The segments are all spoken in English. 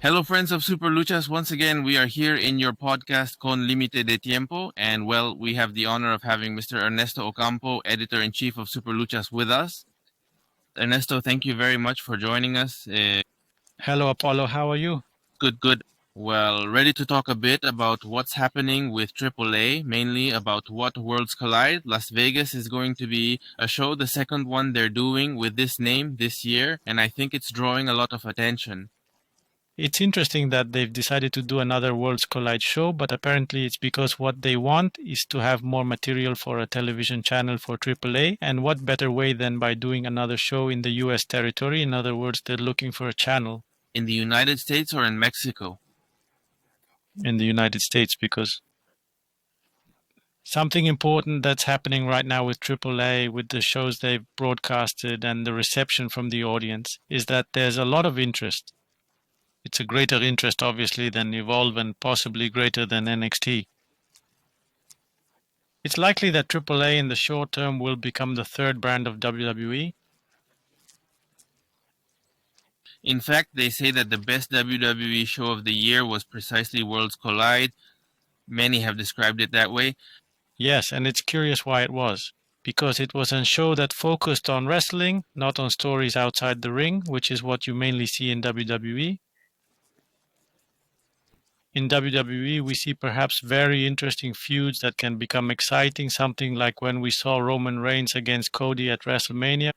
Hello, friends of SuperLuchas. Once again, we are here in your podcast Con Límite de Tiempo. And, well, we have the honor of having Mr. Ernesto Ocampo, Editor-in-Chief of SuperLuchas, with us. Ernesto, thank you very much for joining us. Hello, Apolo. How are you? Good. Well, ready to talk a bit about what's happening with AAA, mainly about what Worlds Collide. Las Vegas is going to be a show, the second one they're doing with this name this year, and I think it's drawing a lot of attention. It's interesting that they've decided to do another Worlds Collide show, but apparently it's because what they want is to have more material for a television channel for AAA, and what better way than by doing another show in the US territory? In other words, they're looking for a channel. In the United States or in Mexico? In the United States, because something important that's happening right now with AAA, with the shows they've broadcasted and the reception from the audience, is that there's a lot of interest. It's a greater interest, obviously, than Evolve and possibly greater than NXT. It's likely that AAA in the short term will become the third brand of WWE. In fact, they say that the best WWE show of the year was precisely Worlds Collide. Many have described it that way. Yes, and it's curious why it was. Because it was a show that focused on wrestling, not on stories outside the ring, which is what you mainly see in WWE. In WWE, we see perhaps very interesting feuds that can become exciting, something like when we saw Roman Reigns against Cody at WrestleMania.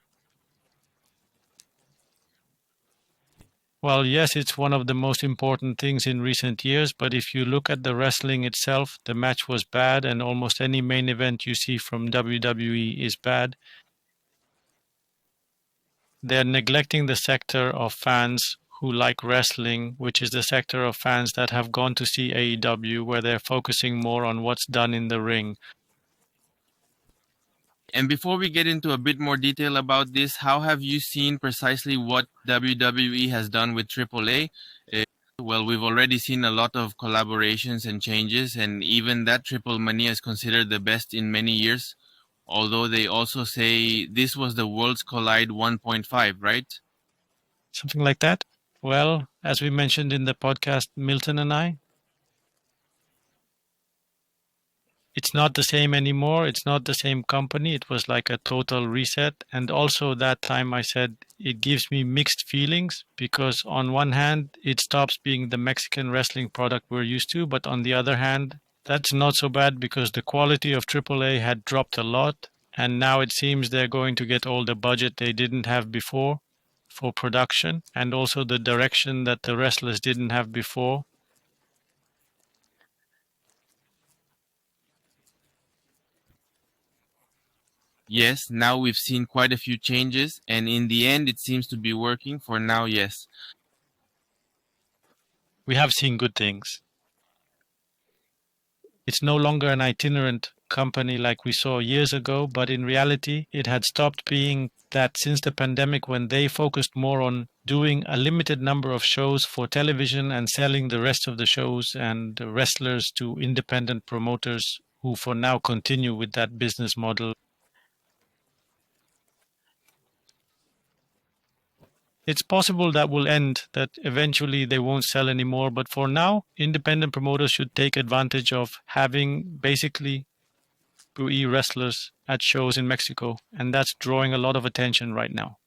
Well, yes, it's one of the most important things in recent years, but if you look at the wrestling itself, the match was bad, and almost any main event you see from WWE is bad. They're neglecting the sector of fans who like wrestling, which is the sector of fans that have gone to see AEW, where they're focusing more on what's done in the ring. And before we get into a bit more detail about this, how have you seen precisely what WWE has done with AAA? Well, we've already seen a lot of collaborations and changes, and even that Triple Mania is considered the best in many years, although they also say this was the Worlds Collide 1.5, right? Something like that? Well, as we mentioned in the podcast, Milton and I, it's not the same anymore. It's not the same company. It was like a total reset. And also that time I said it gives me mixed feelings because on one hand, it stops being the Mexican wrestling product we're used to. But on the other hand, that's not so bad because the quality of AAA had dropped a lot. And now it seems they're going to get all the budget they didn't have before for production, and also the direction that the wrestlers didn't have before. Yes, now we've seen quite a few changes, and in the end, it seems to be working for now, yes. We have seen good things. It's no longer an itinerant company like we saw years ago, but in reality, it had stopped being that since the pandemic when they focused more on doing a limited number of shows for television and selling the rest of the shows and wrestlers to independent promoters who for now continue with that business model. It's possible that will end, that eventually they won't sell anymore. But for now, independent promoters should take advantage of having basically WWE wrestlers at shows in Mexico. And that's drawing a lot of attention right now.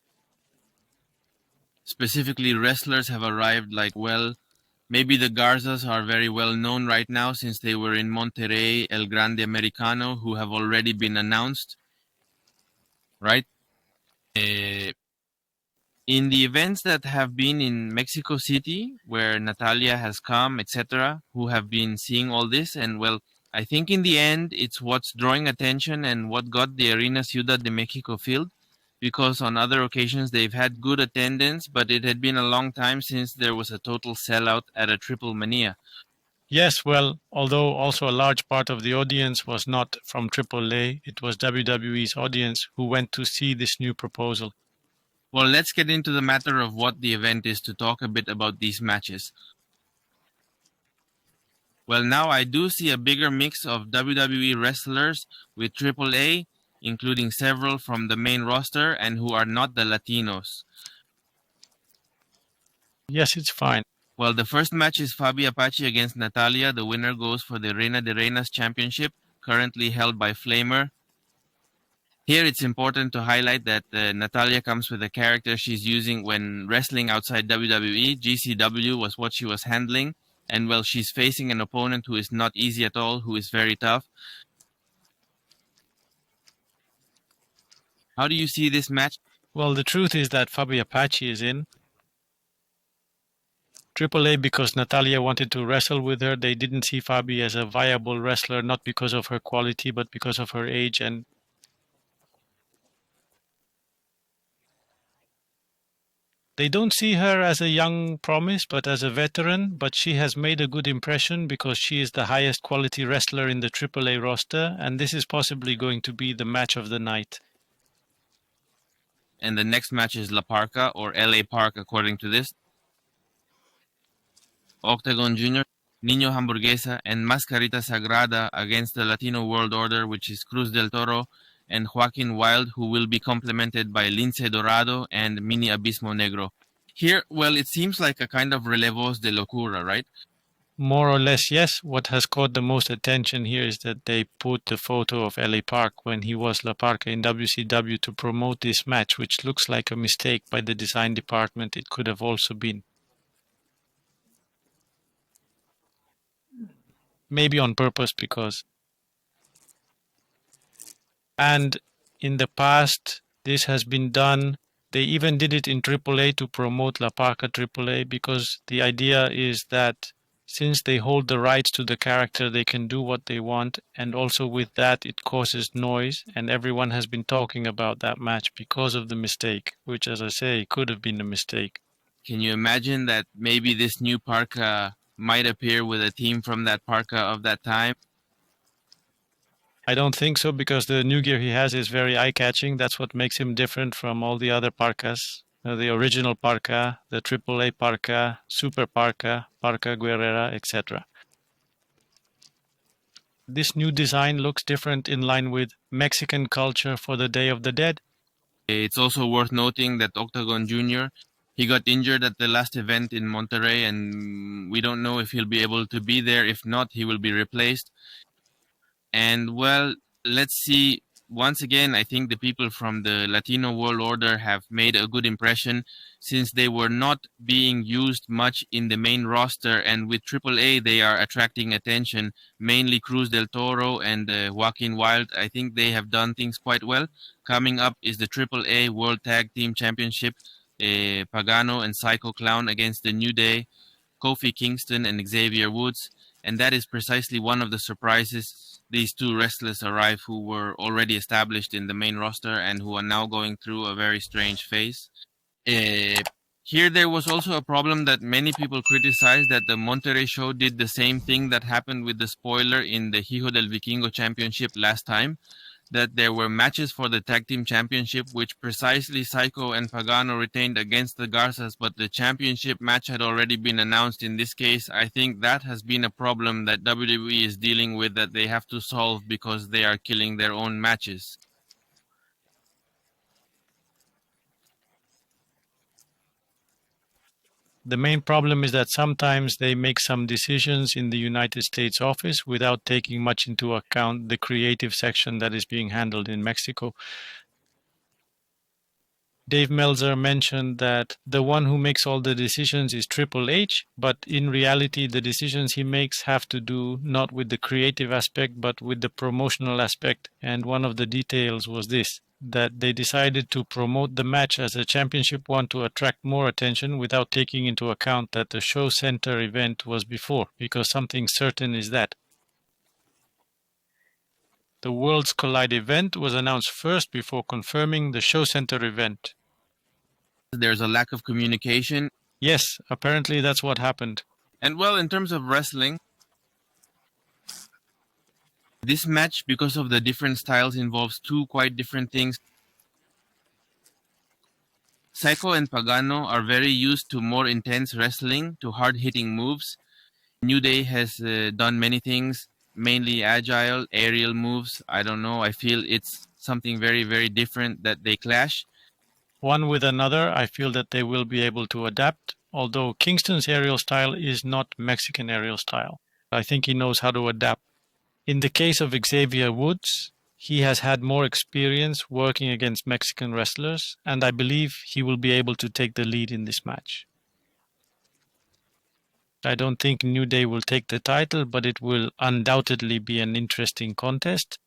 Specifically, wrestlers have arrived like, well, maybe the Garzas are very well known right now since they were in Monterrey, El Grande Americano, who have already been announced, right? In the events that have been in Mexico City, where Natalya has come, etc., who have been seeing all this, and well, I think in the end, it's what's drawing attention and what got the Arena Ciudad de Mexico filled, because on other occasions they've had good attendance, but it had been a long time since there was a total sellout at a Triple Mania. Yes, well, although also a large part of the audience was not from AAA, it was WWE's audience who went to see this new proposal. Well, let's get into the matter of what the event is to talk a bit about these matches. Well, now I do see a bigger mix of WWE wrestlers with AAA, including several from the main roster and who are not the Latinos. Yes, it's fine. Well, the first match is Faby Apache against Natalya. The winner goes for the Reina de Reinas Championship, currently held by Flamer. Here it's important to highlight that Natalya comes with a character she's using when wrestling outside WWE. GCW was what she was handling. And well, she's facing an opponent who is not easy at all, who is very tough. How do you see this match? Well, the truth is that Faby Apache is in AAA because Natalya wanted to wrestle with her. They didn't see Faby as a viable wrestler, not because of her quality, but because of her age. And they don't see her as a young promise, but as a veteran. But she has made a good impression because she is the highest quality wrestler in the AAA roster. And this is possibly going to be the match of the night. And the next match is La Parka, or LA Park according to this. Octagon Jr., Niño Hamburguesa, and Mascarita Sagrada against the Latino World Order, which is Cruz del Toro and Joaquin Wild, who will be complemented by Lince Dorado and Mini Abismo Negro. Here, well, it seems like a kind of relevos de locura, right? More or less, yes. What has caught the most attention here is that they put the photo of LA Park when he was La Parka in WCW to promote this match, which looks like a mistake by the design department. It could have also been. Maybe on purpose, because. And in the past, this has been done. They even did it in AAA to promote La Parka AAA, because the idea is that since they hold the rights to the character, they can do what they want. And also with that, it causes noise. And everyone has been talking about that match because of the mistake, which, as I say, could have been a mistake. Can you imagine that maybe this new Parka might appear with a team from that Parka of that time? I don't think so, because the new gear he has is very eye-catching. That's what makes him different from all the other Parkas. The original Parka, the AAA Parka, Super Parka, Parka Guerrera, etc. This new design looks different, in line with Mexican culture for the Day of the Dead. It's also worth noting that Octagon Jr., he got injured at the last event in Monterrey, and we don't know if he'll be able to be there. If not, he will be replaced. And well, let's see. Once again, I think the people from the Latino World Order have made a good impression, since they were not being used much in the main roster, and with AAA they are attracting attention, mainly Cruz del Toro and Joaquin Wild. I think they have done things quite well. Coming up is the AAA World Tag Team Championship, Pagano and Psycho Clown against the New Day, Kofi Kingston and Xavier Woods, and that is precisely one of the surprises. These two wrestlers arrive who were already established in the main roster and who are now going through a very strange phase. Here there was also a problem that many people criticized, that the Monterrey show did the same thing that happened with the spoiler in the Hijo del Vikingo Championship last time, that there were matches for the Tag Team Championship, which precisely Psycho and Pagano retained against the Garzas, but the championship match had already been announced in this case. I think that has been a problem that WWE is dealing with, that they have to solve, because they are killing their own matches. The main problem is that sometimes they make some decisions in the United States office without taking much into account the creative section that is being handled in Mexico. Dave Meltzer mentioned that the one who makes all the decisions is Triple H, but in reality the decisions he makes have to do not with the creative aspect but with the promotional aspect, and one of the details was this, that they decided to promote the match as a championship one to attract more attention without taking into account that the show center event was before, because something certain is that the Worlds Collide event was announced first before confirming the show center event. There's a lack of communication. Yes, apparently that's what happened. And well, in terms of wrestling, this match, because of the different styles, involves two quite different things. Psycho and Pagano are very used to more intense wrestling, to hard-hitting moves. New Day has done many things, mainly agile, aerial moves. I don't know. I feel it's something very, very different that they clash. One with another, I feel that they will be able to adapt. although Kingston's aerial style is not Mexican aerial style. I think he knows how to adapt. In the case of Xavier Woods, he has had more experience working against Mexican wrestlers, and I believe he will be able to take the lead in this match. I don't think New Day will take the title, but it will undoubtedly be an interesting contest.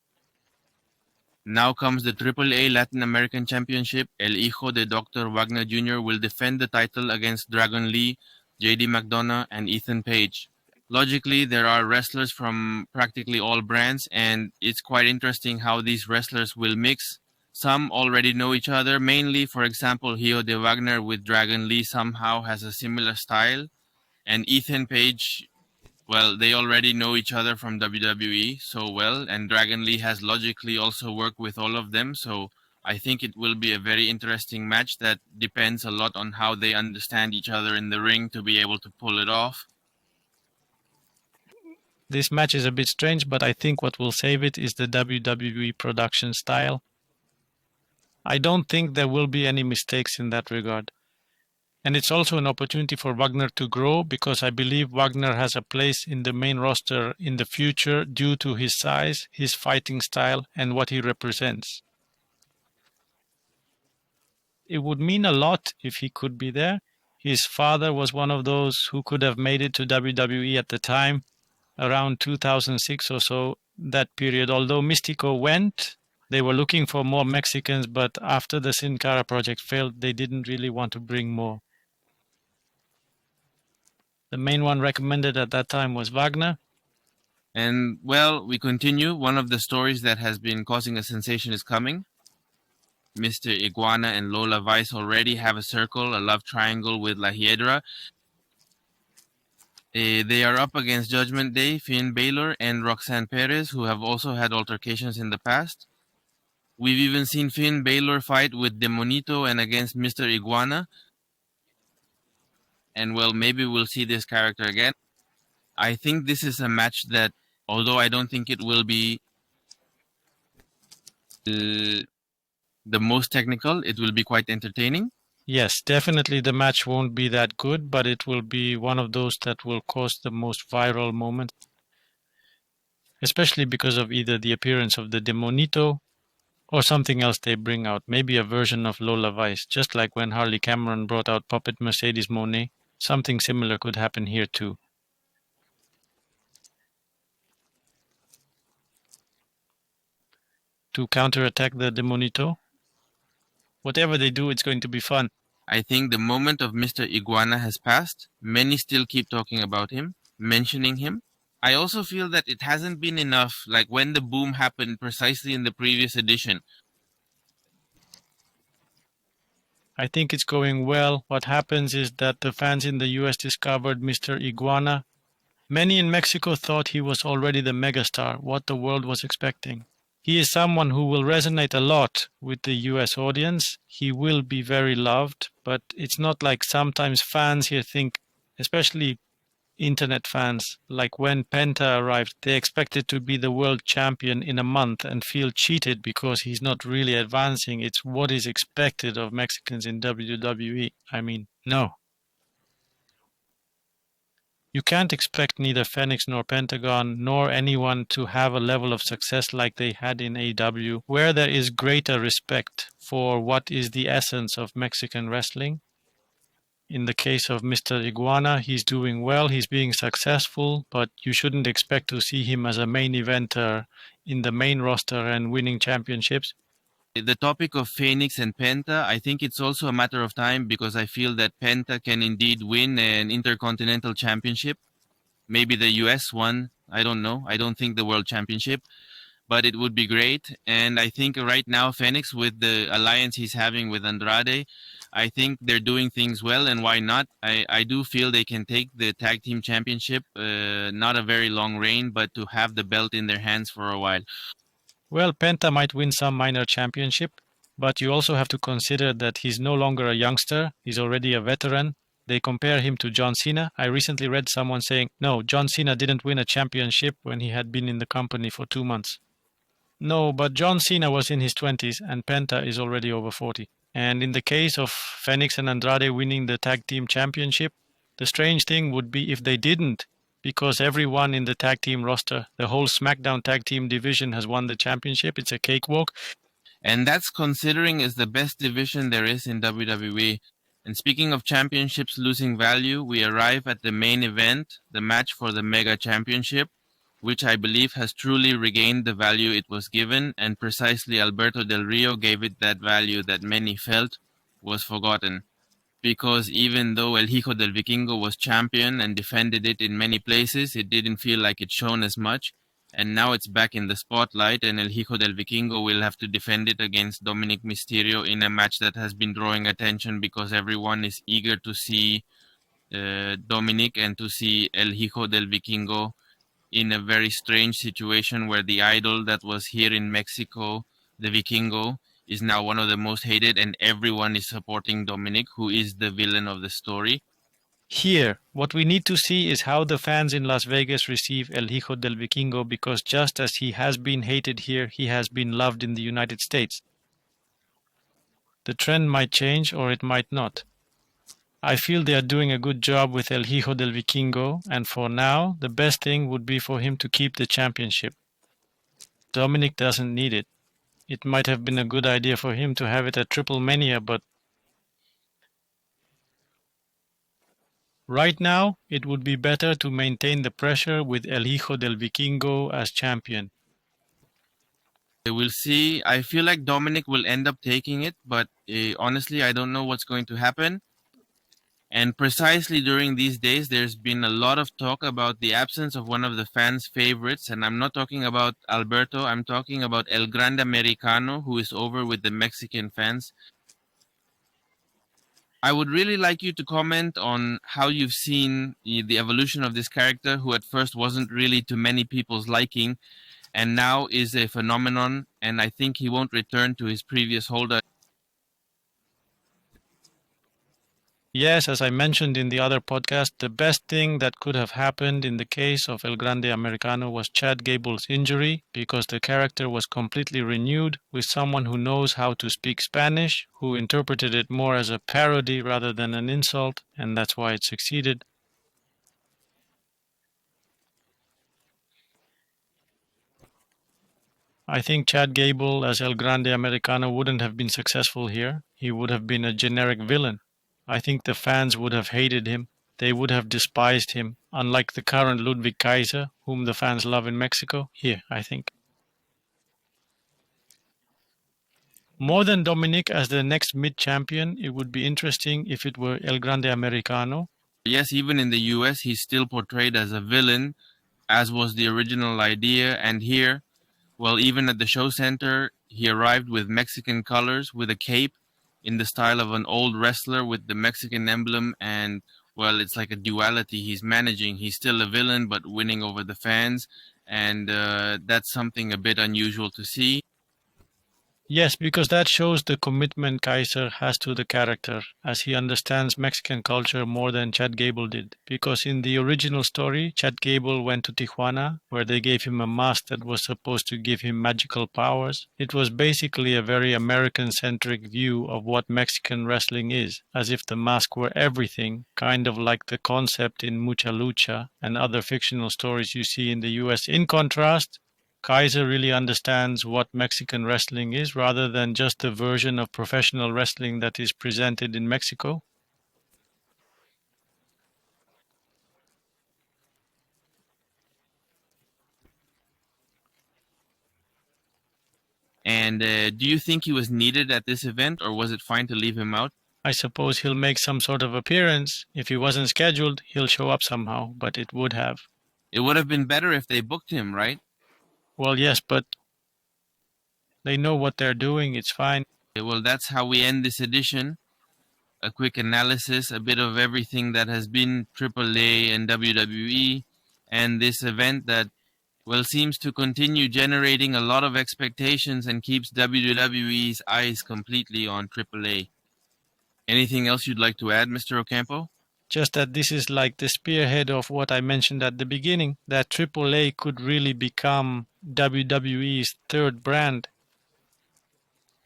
Now comes the AAA Latin American Championship. El Hijo de Dr. Wagner Jr. will defend the title against Dragon Lee, JD McDonough, and Ethan Page. Logically, there are wrestlers from practically all brands, and it's quite interesting how these wrestlers will mix. Some already know each other, mainly, for example, Hijo de Wagner with Dragon Lee somehow has a similar style, and Ethan Page, well, they already know each other from WWE so well, and Dragon Lee has logically also worked with all of them, so I think it will be a very interesting match that depends a lot on how they understand each other in the ring to be able to pull it off. This match is a bit strange, but I think what will save it is the WWE production style. I don't think there will be any mistakes in that regard. And it's also an opportunity for Wagner to grow, because I believe Wagner has a place in the main roster in the future due to his size, his fighting style, and what he represents. It would mean a lot if he could be there. His father was one of those who could have made it to WWE at the time, around 2006 or so, that period. Although Mystico went, they were looking for more Mexicans, but after the Sin Cara project failed, they didn't really want to bring more. The main one recommended at that time was Wagner. And, well, we continue. One of the stories that has been causing a sensation is coming. Mr. Iguana and Lola Vice already have a circle, a love triangle with La Hiedra. They are up against Judgment Day, Finn Balor, and Roxanne Perez, who have also had altercations in the past. We've even seen Finn Balor fight with Demonito and against Mr. Iguana. And, well, maybe we'll see this character again. I think this is a match that, although I don't think it will be the most technical, it will be quite entertaining. Yes, definitely the match won't be that good, but it will be one of those that will cause the most viral moments, especially because of either the appearance of the Demonito or something else they bring out, maybe a version of Lola Vice, just like when Harley Cameron brought out Puppet Mercedes Monet. Something similar could happen here too. To counterattack the Demonito, whatever they do, it's going to be fun. I think the moment of Mr. Iguana has passed. Many still keep talking about him, mentioning him. I also feel that it hasn't been enough, like when the boom happened precisely in the previous edition. I think it's going well. What happens is that the fans in the US discovered Mr. Iguana. Many in Mexico thought he was already the megastar, what the world was expecting. He is someone who will resonate a lot with the US audience. He will be very loved, but it's not like sometimes fans here think, especially internet fans, like when Penta arrived, they expected to be the world champion in a month and feel cheated because he's not really advancing. It's what is expected of Mexicans in WWE. I mean, no. You can't expect neither Phoenix nor Pentagon nor anyone to have a level of success like they had in AEW, where there is greater respect for what is the essence of Mexican wrestling. In the case of Mr. Iguana, he's doing well, he's being successful, but you shouldn't expect to see him as a main eventer in the main roster and winning championships. The topic of Phoenix and Penta, I think it's also a matter of time, because I feel that Penta can indeed win an Intercontinental Championship. Maybe the US one, I don't know. I don't think the World Championship, but it would be great. And I think right now Phoenix, with the alliance he's having with Andrade, I think they're doing things well, and why not? I do feel they can take the Tag Team Championship, not a very long reign, but to have the belt in their hands for a while. Well, Penta might win some minor championship, but you also have to consider that he's no longer a youngster. He's already a veteran. They compare him to John Cena. I recently read someone saying, no, John Cena didn't win a championship when he had been in the company for 2 months. No, but John Cena was in his 20s and Penta is already over 40. And in the case of Phoenix and Andrade winning the Tag Team Championship, the strange thing would be if they didn't, because everyone in the tag team roster, the whole SmackDown Tag Team division has won the championship. It's a cakewalk. And that's considering is the best division there is in WWE. And speaking of championships losing value, we arrive at the main event, the match for the Mega Championship, which I believe has truly regained the value it was given, and precisely Alberto Del Rio gave it that value that many felt was forgotten. Because even though El Hijo del Vikingo was champion and defended it in many places, it didn't feel like it shone as much. And now it's back in the spotlight, and El Hijo del Vikingo will have to defend it against Dominik Mysterio in a match that has been drawing attention because everyone is eager to see Dominik and to see El Hijo del Vikingo in a very strange situation where the idol that was here in Mexico, the Vikingo, is now one of the most hated, and everyone is supporting Dominik, who is the villain of the story. Here, what we need to see is how the fans in Las Vegas receive El Hijo del Vikingo, because just as he has been hated here, he has been loved in the United States. The trend might change or it might not. I feel they are doing a good job with El Hijo del Vikingo, and for now, the best thing would be for him to keep the championship. Dominik doesn't need it. It might have been a good idea for him to have it at Triple Mania, but right now, it would be better to maintain the pressure with El Hijo del Vikingo as champion. We'll see. I feel like Dominik will end up taking it, but honestly, I don't know what's going to happen. And precisely during these days, there's been a lot of talk about the absence of one of the fans' favorites. And I'm not talking about Alberto, I'm talking about El Grande Americano, who is over with the Mexican fans. I would really like you to comment on how you've seen the evolution of this character, who at first wasn't really to many people's liking, and now is a phenomenon, and I think he won't return to his previous holder. Yes, as I mentioned in the other podcast, the best thing that could have happened in the case of El Grande Americano was Chad Gable's injury, because the character was completely renewed with someone who knows how to speak Spanish, who interpreted it more as a parody rather than an insult, and that's why it succeeded. I think Chad Gable as El Grande Americano wouldn't have been successful here. He would have been a generic villain. I think the fans would have hated him. They would have despised him, unlike the current Ludwig Kaiser, whom the fans love in Mexico. Here, I think. More than Dominik as the next mid-champion, it would be interesting if it were El Grande Americano. Yes, even in the US, he's still portrayed as a villain, as was the original idea, and here, well, even at the show center, he arrived with Mexican colors, with a cape, in the style of an old wrestler with the Mexican emblem, and well, it's like a duality he's managing. He's still a villain, but winning over the fans, and that's something a bit unusual to see. Yes, because that shows the commitment Kaiser has to the character, as he understands Mexican culture more than Chad Gable did. Because in the original story, Chad Gable went to Tijuana, where they gave him a mask that was supposed to give him magical powers. It was basically a very American-centric view of what Mexican wrestling is, as if the mask were everything, kind of like the concept in Mucha Lucha and other fictional stories you see in the US. In contrast, Kaiser really understands what Mexican wrestling is, rather than just the version of professional wrestling that is presented in Mexico. And do you think he was needed at this event, or was it fine to leave him out? I suppose he'll make some sort of appearance. If he wasn't scheduled, he'll show up somehow, but it would have. It would have been better if they booked him, right? Well, yes, but they know what they're doing. It's fine. Well, that's how we end this edition. A quick analysis, a bit of everything that has been AAA and WWE, and this event that, well, seems to continue generating a lot of expectations and keeps WWE's eyes completely on AAA. Anything else you'd like to add, Mr. Ocampo? Just that this is like the spearhead of what I mentioned at the beginning, that AAA could really become WWE's third brand.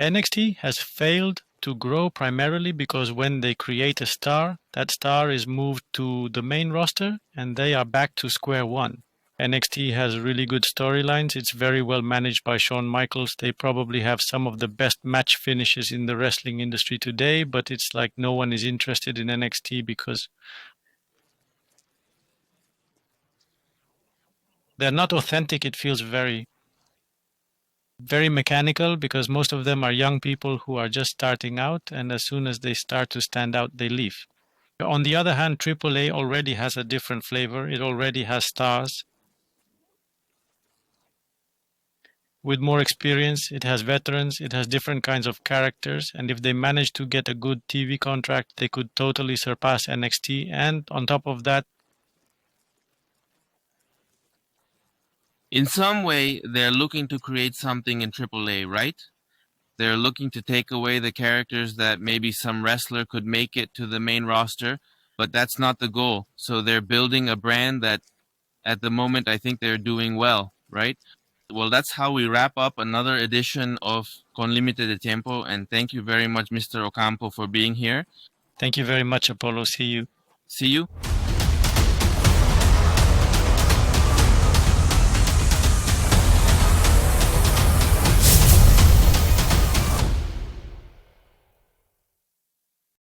NXT has failed to grow primarily because when they create a star, that star is moved to the main roster and they are back to square one. NXT has really good storylines. It's very well managed by Shawn Michaels. They probably have some of the best match finishes in the wrestling industry today, but it's like no one is interested in NXT because they're not authentic. It feels very, very mechanical because most of them are young people who are just starting out, and as soon as they start to stand out, they leave. On the other hand, AAA already has a different flavor. It already has stars. With more experience, it has veterans, it has different kinds of characters, and if they manage to get a good TV contract, they could totally surpass NXT. And on top of that, In some way, they're looking to create something in AAA, right? They're looking to take away the characters that maybe some wrestler could make it to the main roster, but that's not the goal. So they're building a brand that at the moment I think they're doing well, right? Well, that's how we wrap up another edition of Con Límite de Tiempo, and thank you very much, Mr. Ocampo, for being here. thank you very much, Apolo. See you. See you.